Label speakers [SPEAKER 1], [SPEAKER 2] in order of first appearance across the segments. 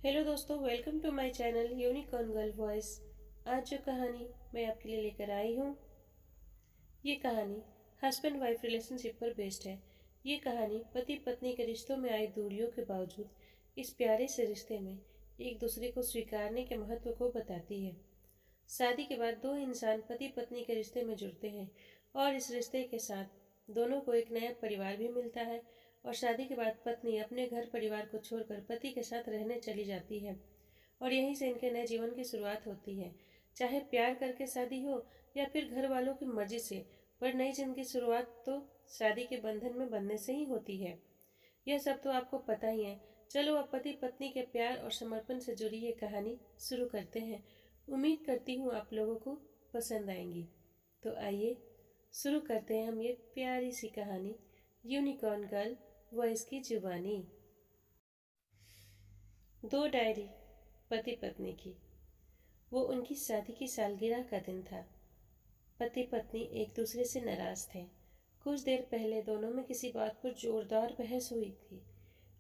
[SPEAKER 1] Hello दोस्तों, welcome to my channel unicorn girl voice. आज जो कहानी मैं आपके लिए लेकर आई हूँ, ये कहानी हस्बैंड वाइफ रिलेशनशिप पर बेस्ड है। ये कहानी पति पत्नी के रिश्तों में आई दूरियों के बावजूद इस प्यारे से रिश्ते में एक दूसरे को स्वीकारने के महत्व को बताती है। शादी के बाद दो इंसान पति पत्नी के रिश्ते में जुड़ते हैं और इस रिश्ते के साथ दोनों को एक नया परिवार भी मिलता है। और शादी के बाद पत्नी अपने घर परिवार को छोड़कर पति के साथ रहने चली जाती है और यहीं से इनके नए जीवन की शुरुआत होती है। चाहे प्यार करके शादी हो या फिर घर वालों की मर्जी से, पर नई जिंदगी की शुरुआत तो शादी के बंधन में बंधने से ही होती है। यह सब तो आपको पता ही है। चलो अब पति पत्नी के प्यार और समर्पण से जुड़ी ये कहानी शुरू करते हैं। उम्मीद करती हूँ आप लोगों को पसंद आएंगी। तो आइए शुरू करते हैं हम ये प्यारी सी कहानी, यूनिकॉर्न गर्ल वॉइस की जुबानी। दो डायरी पति पत्नी की। वो उनकी शादी की सालगिरह का दिन था। पति पत्नी एक दूसरे से नाराज थे। कुछ देर पहले दोनों में किसी बात पर जोरदार बहस हुई थी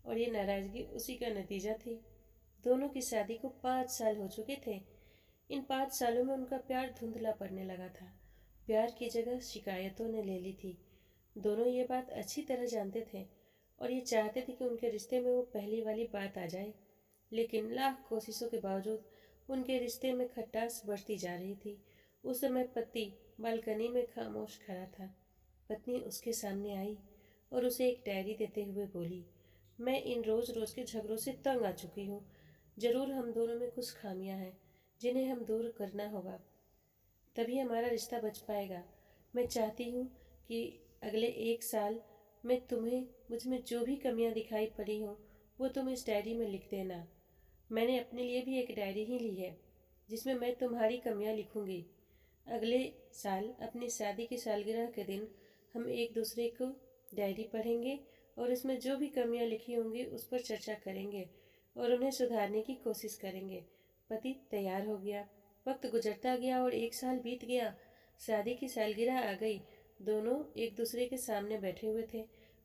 [SPEAKER 1] और ये नाराजगी उसी का नतीजा थी। दोनों की शादी को 5 साल हो चुके थे। इन 5 सालों में उनका प्यार धुंधला पड़ने लगा था। प्यार की जगह शिकायतों ने ले ली थी। दोनों ये बात अच्छी तरह जानते थे और ये चाहते थे कि उनके रिश्ते में वो पहली वाली बात आ जाए, लेकिन लाख कोशिशों के बावजूद उनके रिश्ते में खटास बढ़ती जा रही थी। उस समय पति बालकनी में खामोश खड़ा था। पत्नी उसके सामने आई और उसे एक डायरी देते हुए बोली, मैं इन रोज रोज के झगड़ों से तंग आ चुकी हूँ। जरूर हम दोनों में कुछ खामियां हैं जिन्हें हम दूर करना होगा, तभी हमारा रिश्ता बच पाएगा। मैं चाहती हूँ कि अगले 1 साल में तुम्हें मुझ में जो भी कमियां दिखाई पड़ी हों वो तुम इस डायरी में लिख देना। मैंने अपने लिए भी एक डायरी ही ली है जिसमें मैं तुम्हारी कमियां लिखूंगी। अगले साल अपनी शादी की सालगिरह के दिन हम एक दूसरे को डायरी पढ़ेंगे और उसमें जो भी कमियां लिखी होंगी उस पर चर्चा करेंगे और उन्हें सुधारने की कोशिश करेंगे। पति तैयार हो गया। वक्त गुजरता गया और 1 साल बीत गया। शादी की सालगिरह आ गई। दोनों एक दूसरे के सामने बैठे हुए थे।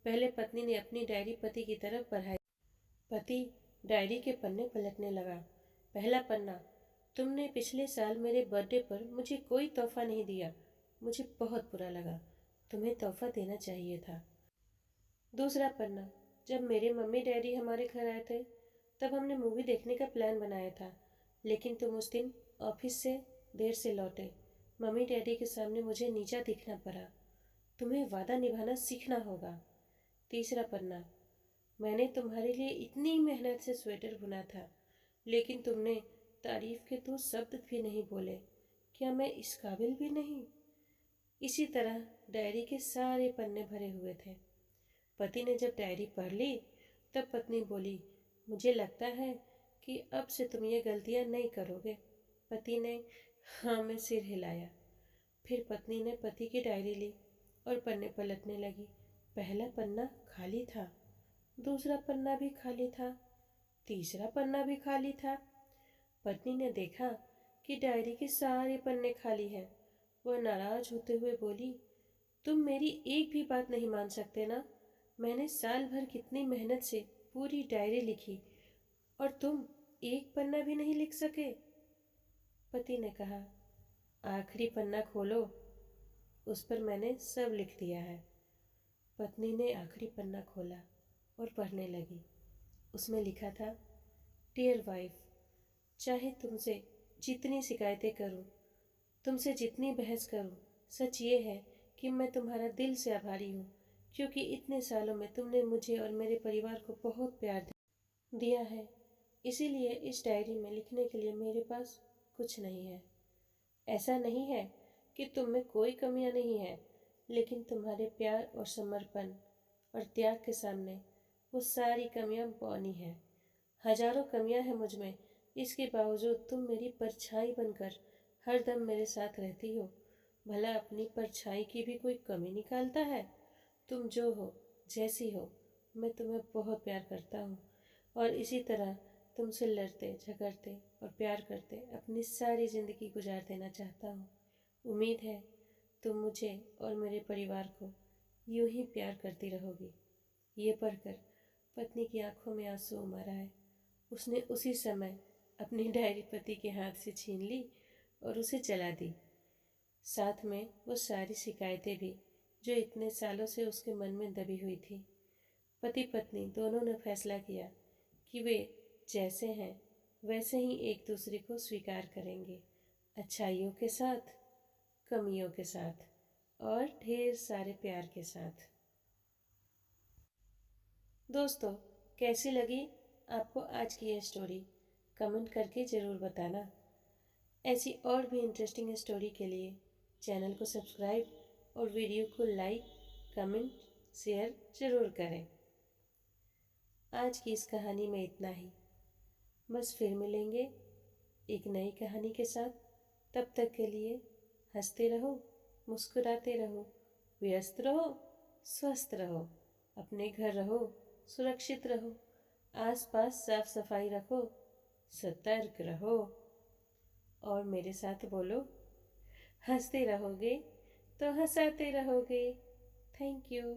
[SPEAKER 1] पहले पत्नी ने अपनी डायरी पति की तरफ बढ़ाई। पति डायरी के पन्ने पलटने लगा। पहला पन्ना, तुमने पिछले साल मेरे बर्थडे पर मुझे कोई तोहफा नहीं दिया। मुझे बहुत बुरा लगा। तुम्हें तोहफा देना चाहिए था। दूसरा पन्ना, जब मेरे मम्मी डैडी हमारे घर आए थे तब हमने मूवी देखने का प्लान बनाया था, लेकिन तुम उस दिन ऑफिस से देर से लौटे। मम्मी डैडी के सामने मुझे नीचा दिखना पड़ा। तुम्हें वादा निभाना सीखना होगा। तीसरा पन्ना, मैंने तुम्हारे लिए इतनी मेहनत से स्वेटर बुना था, लेकिन तुमने तारीफ के 2 शब्द भी नहीं बोले। क्या मैं इस काबिल भी नहीं? इसी तरह डायरी के सारे पन्ने भरे हुए थे। पति ने जब डायरी पढ़ ली तब पत्नी बोली, मुझे लगता है कि अब से तुम ये गलतियां नहीं करोगे। पति ने हाँ में सिर हिलाया। फिर पत्नी ने पति की डायरी ली और पन्ने पलटने लगी। पहला पन्ना खाली था, दूसरा पन्ना भी खाली था, तीसरा पन्ना भी खाली था। पत्नी ने देखा कि डायरी के सारे पन्ने खाली हैं। वह नाराज होते हुए बोली, तुम मेरी एक भी बात नहीं मान सकते ना? मैंने साल भर कितनी मेहनत से पूरी डायरी लिखी और तुम एक पन्ना भी नहीं लिख सके। पति ने कहा, आखिरी पन्ना खोलो, उस पर मैंने सब लिख दिया है। पत्नी ने आखिरी पन्ना खोला और पढ़ने लगी। उसमें लिखा था, डियर वाइफ, चाहे तुमसे जितनी शिकायतें करूं, तुमसे जितनी बहस करूं, सच ये है कि मैं तुम्हारा दिल से आभारी हूँ, क्योंकि इतने सालों में तुमने मुझे और मेरे परिवार को बहुत प्यार दिया है। इसीलिए इस डायरी में लिखने के लिए मेरे पास कुछ नहीं है। ऐसा नहीं है कि तुम में कोई कमियां नहीं है, लेकिन तुम्हारे प्यार और समर्पण और त्याग के सामने वो सारी कमियां बौनी हैं। हजारों कमियां हैं मुझ में, इसके बावजूद तुम मेरी परछाई बनकर हर दम मेरे साथ रहती हो। भला अपनी परछाई की भी कोई कमी निकालता है? तुम जो हो, जैसी हो, मैं तुम्हें बहुत प्यार करता हूँ और इसी तरह तुमसे लड़ते झगड़ते और प्यार करते अपनी सारी जिंदगी गुजार देना चाहता हूँ। उम्मीद है तुम मुझे और मेरे परिवार को यूं ही प्यार करती रहोगी। ये पढ़कर पत्नी की आंखों में आंसू उमड़ आए उसने उसी समय अपनी डायरी पति के हाथ से छीन ली और उसे जला दी। साथ में वो सारी शिकायतें भी जो इतने सालों से उसके मन में दबी हुई थी। पति पत्नी दोनों ने फैसला किया कि वे जैसे हैं वैसे ही एक दूसरे को स्वीकार करेंगे, अच्छाइयों के साथ, कमियों के साथ और ढेर सारे प्यार के साथ। दोस्तों, कैसी लगी आपको आज की यह स्टोरी? कमेंट करके ज़रूर बताना। ऐसी और भी इंटरेस्टिंग स्टोरी के लिए चैनल को सब्सक्राइब और वीडियो को लाइक, कमेंट, शेयर ज़रूर करें। आज की इस कहानी में इतना ही। बस फिर मिलेंगे एक नई कहानी के साथ। तब तक के लिए हंसते रहो, मुस्कुराते रहो, व्यस्त रहो, स्वस्थ रहो, अपने घर रहो, सुरक्षित रहो, आसपास साफ सफाई रखो, सतर्क रहो और मेरे साथ बोलो, हंसते रहोगे तो हंसाते रहोगे। Thank you.